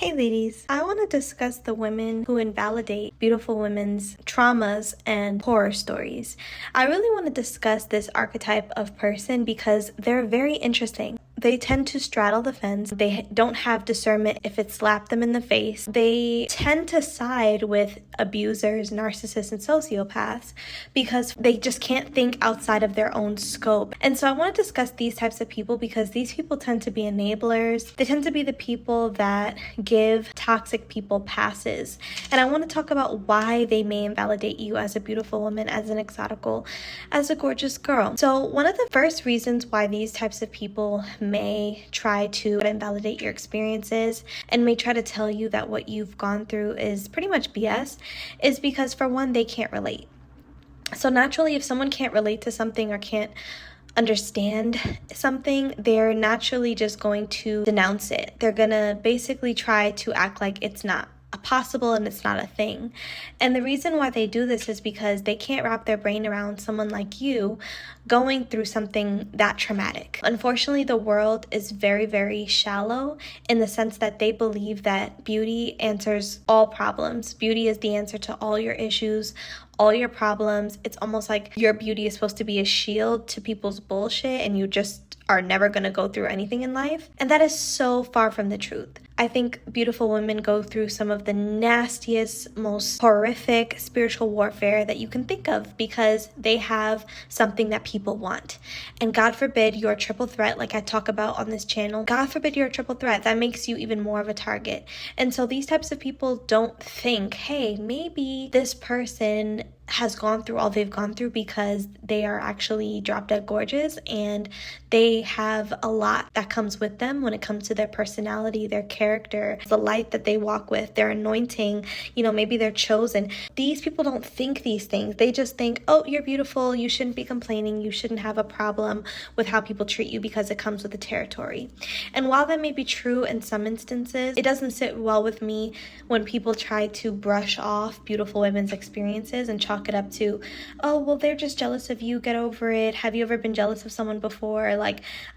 Hey ladies, I want to discuss the women who invalidate beautiful women's traumas and horror stories. I really want to discuss this archetype of person because they're very interesting. They tend to straddle the fence. They don't have discernment if it slapped them in the face. They tend to side with abusers, narcissists, and sociopaths because they just can't think outside of their own scope. And so I want to discuss these types of people because these people tend to be enablers. They tend to be the people that give toxic people passes. And I want to talk about why they may invalidate you as a beautiful woman, as an exotical, as a gorgeous girl. So one of the first reasons why these types of people may try to invalidate your experiences and may try to tell you that what you've gone through is pretty much BS is because, for one, they can't relate. So naturally, if someone can't relate to something or can't understand something, they're naturally just going to denounce it. They're gonna basically try to act like it's not possible and it's not a thing. And the reason why they do this is because they can't wrap their brain around someone like you going through something that traumatic. Unfortunately, the world is very, very shallow in the sense that they believe that beauty answers all problems. Beauty is the answer to all your issues, all your problems. It's almost like your beauty is supposed to be a shield to people's bullshit and you just are never going to go through anything in life. And that is so far from the truth. I think beautiful women go through some of the nastiest, most horrific spiritual warfare that you can think of because they have something that people want. And God forbid you're a triple threat, like I talk about on this channel. God forbid you're a triple threat. That makes you even more of a target. And so these types of people don't think, hey, maybe this person has gone through all they've gone through because they are actually drop dead gorgeous and they have a lot that comes with them when it comes to their personality, their character, the light that they walk with, their anointing, maybe they're chosen. These people don't think these things. They just think, oh, you're beautiful, you shouldn't be complaining, you shouldn't have a problem with how people treat you because it comes with the territory. And while that may be true in some instances, it doesn't sit well with me when people try to brush off beautiful women's experiences and chalk it up to, oh, well, they're just jealous of you, get over it. Have you ever been jealous of someone before?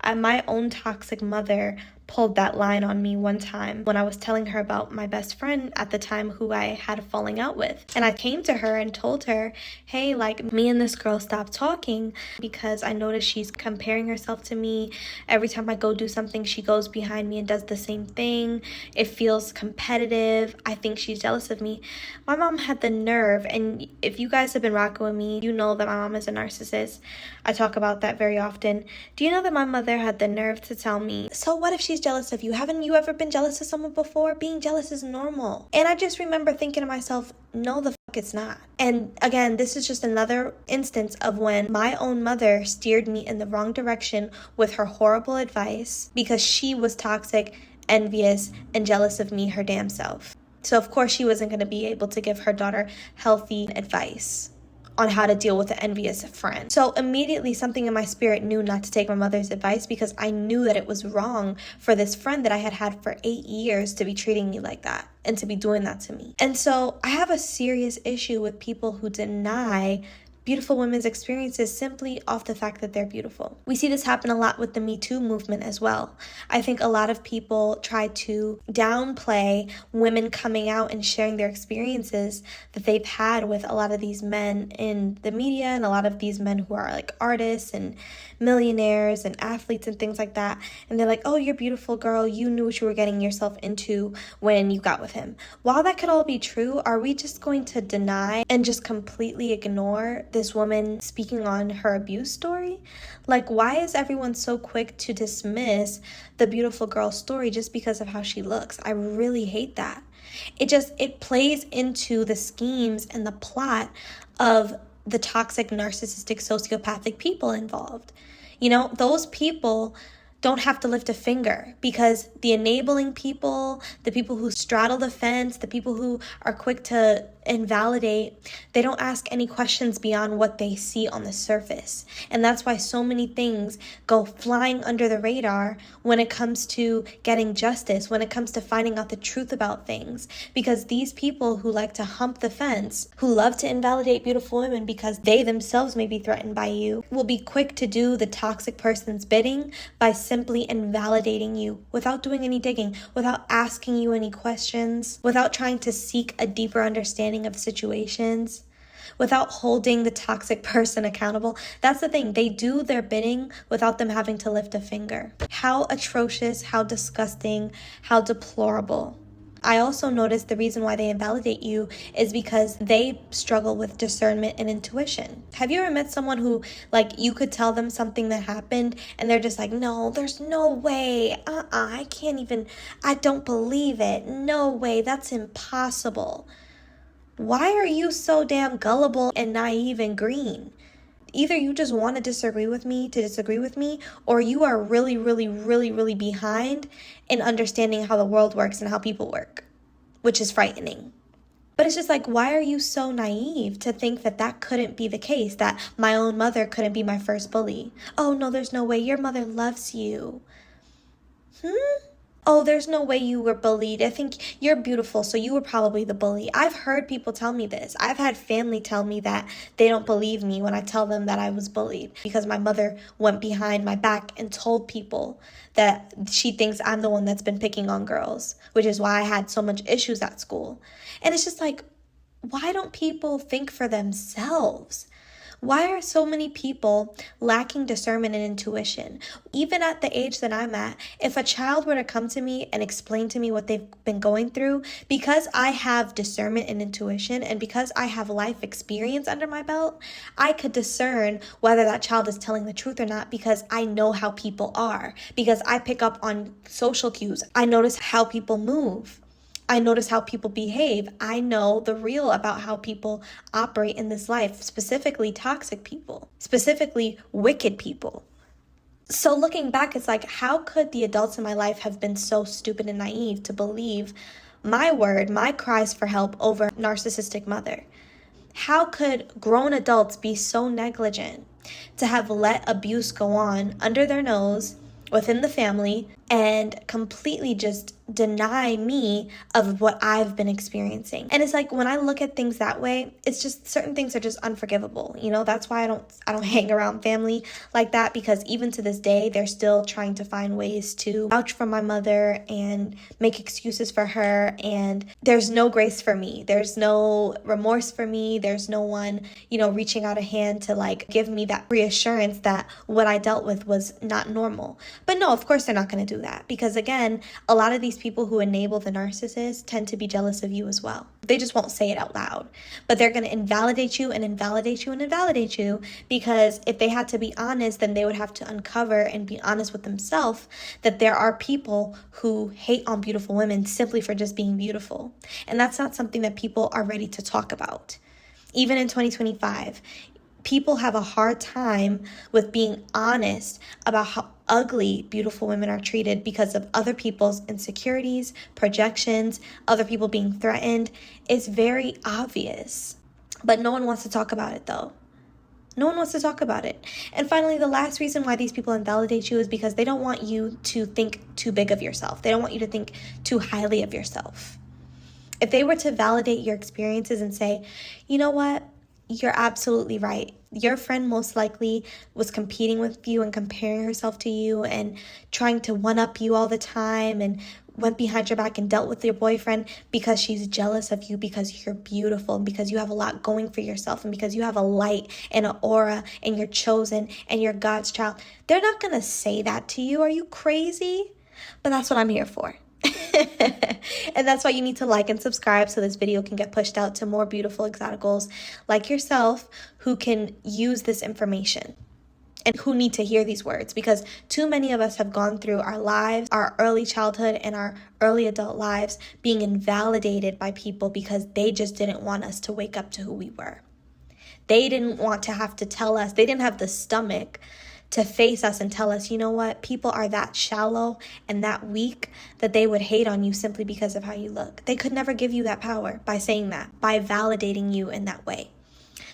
My own toxic mother pulled that line on me one time when I was telling her about my best friend at the time who I had a falling out with. And I came to her and told her, hey, me and this girl stopped talking because I noticed she's comparing herself to me. Every time I go do something, she goes behind me and does the same thing. It feels competitive. I think she's jealous of me. My mom had the nerve, and if you guys have been rocking with me, you know that my mom is a narcissist. I talk about that very often. Do you know that my mother had the nerve to tell me, so what if she's jealous of you? Haven't you ever been jealous of someone before? Being jealous is normal. And I just remember thinking to myself, no, the fuck it's not. And again, this is just another instance of when my own mother steered me in the wrong direction with her horrible advice because she was toxic, envious, and jealous of me, her damn self. So of course she wasn't going to be able to give her daughter healthy advice on how to deal with an envious friend. So immediately something in my spirit knew not to take my mother's advice because I knew that it was wrong for this friend that I had had for 8 years to be treating me like that and to be doing that to me. And so I have a serious issue with people who deny beautiful women's experiences simply off the fact that they're beautiful. We see this happen a lot with the Me Too movement as well. I think a lot of people try to downplay women coming out and sharing their experiences that they've had with a lot of these men in the media and a lot of these men who are artists and millionaires and athletes and things like that. And they're like, oh, you're beautiful, girl. You knew what you were getting yourself into when you got with him. While that could all be true, are we just going to deny and just completely ignore this woman speaking on her abuse story? Why is everyone so quick to dismiss the beautiful girl story just because of how she looks? I really hate that. It plays into the schemes and the plot of the toxic, narcissistic, sociopathic people involved. Those people don't have to lift a finger because the enabling people, the people who straddle the fence, the people who are quick to invalidate, they don't ask any questions beyond what they see on the surface. And that's why so many things go flying under the radar when it comes to getting justice, when it comes to finding out the truth about things. Because these people who like to hump the fence, who love to invalidate beautiful women because they themselves may be threatened by you, will be quick to do the toxic person's bidding by simply invalidating you without doing any digging, without asking you any questions, without trying to seek a deeper understanding of situations, without holding the toxic person accountable. That's the thing. They do their bidding without them having to lift a finger. How atrocious, how disgusting, how deplorable. I also noticed the reason why they invalidate you is because they struggle with discernment and intuition. Have you ever met someone who, like, you could tell them something that happened and they're just like, no, there's no way. I can't even, I don't believe it. No way. That's impossible. Why are you so damn gullible and naive and green? Either you just want to disagree with me, or you are really, really, really, really behind in understanding how the world works and how people work, which is frightening. But it's just like, why are you so naive to think that that couldn't be the case, that my own mother couldn't be my first bully? Oh, no, there's no way. Your mother loves you. Oh, there's no way you were bullied. I think you're beautiful, so you were probably the bully. I've heard people tell me this. I've had family tell me that they don't believe me when I tell them that I was bullied because my mother went behind my back and told people that she thinks I'm the one that's been picking on girls, which is why I had so much issues at school. And it's just like, why don't people think for themselves? Why are so many people lacking discernment and intuition? Even at the age that I'm at, if a child were to come to me and explain to me what they've been going through, because I have discernment and intuition and because I have life experience under my belt, I could discern whether that child is telling the truth or not because I know how people are, because I pick up on social cues. I notice how people move. I notice how people behave. I know the real about how people operate in this life, specifically toxic people, specifically wicked people. So looking back, it's like, how could the adults in my life have been so stupid and naive to believe my word, my cries for help over narcissistic mother? How could grown adults be so negligent to have let abuse go on under their nose within the family and completely just deny me of what I've been experiencing? And it's like, when I look at things that way, it's just certain things are just unforgivable. You know, that's why I don't hang around family like that, because even to this day, they're still trying to find ways to vouch for my mother and make excuses for her. And there's no grace for me. There's no remorse for me. There's no one, reaching out a hand to like give me that reassurance that what I dealt with was not normal. But no, of course they're not going to do that, because again, a lot of these people who enable the narcissist tend to be jealous of you as well. They just won't say it out loud, but they're going to invalidate you and invalidate you and invalidate you, because if they had to be honest, then they would have to uncover and be honest with themselves that there are people who hate on beautiful women simply for just being beautiful. And that's not something that people are ready to talk about. Even in 2025, people have a hard time with being honest about how ugly beautiful women are treated because of other people's insecurities, projections, other people being threatened. It's very obvious. But no one wants to talk about it though. No one wants to talk about it. And finally, the last reason why these people invalidate you is because they don't want you to think too big of yourself. They don't want you to think too highly of yourself. If they were to validate your experiences and say, you know what? You're absolutely right. Your friend most likely was competing with you and comparing herself to you and trying to one-up you all the time and went behind your back and dealt with your boyfriend because she's jealous of you because you're beautiful and because you have a lot going for yourself and because you have a light and an aura and you're chosen and you're God's child. They're not going to say that to you. Are you crazy? But that's what I'm here for. And that's why you need to like and subscribe so this video can get pushed out to more beautiful exoticals like yourself who can use this information and who need to hear these words, because too many of us have gone through our lives, our early childhood and our early adult lives being invalidated by people because they just didn't want us to wake up to who we were. They didn't want to have to tell us. They didn't have the stomach to face us and tell us, you know what, people are that shallow and that weak that they would hate on you simply because of how you look. They could never give you that power by saying that, by validating you in that way.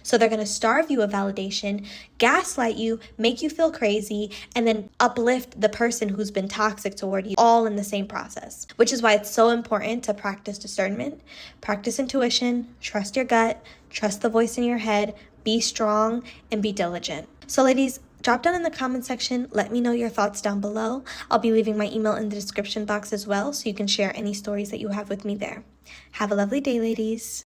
So they're going to starve you of validation, gaslight you, make you feel crazy, and then uplift the person who's been toxic toward you, all in the same process. Which is why it's so important to practice discernment, practice intuition, trust your gut, trust the voice in your head, be strong, and be diligent. So ladies, drop down in the comment section. Let me know your thoughts down below. I'll be leaving my email in the description box as well, so you can share any stories that you have with me there. Have a lovely day, ladies.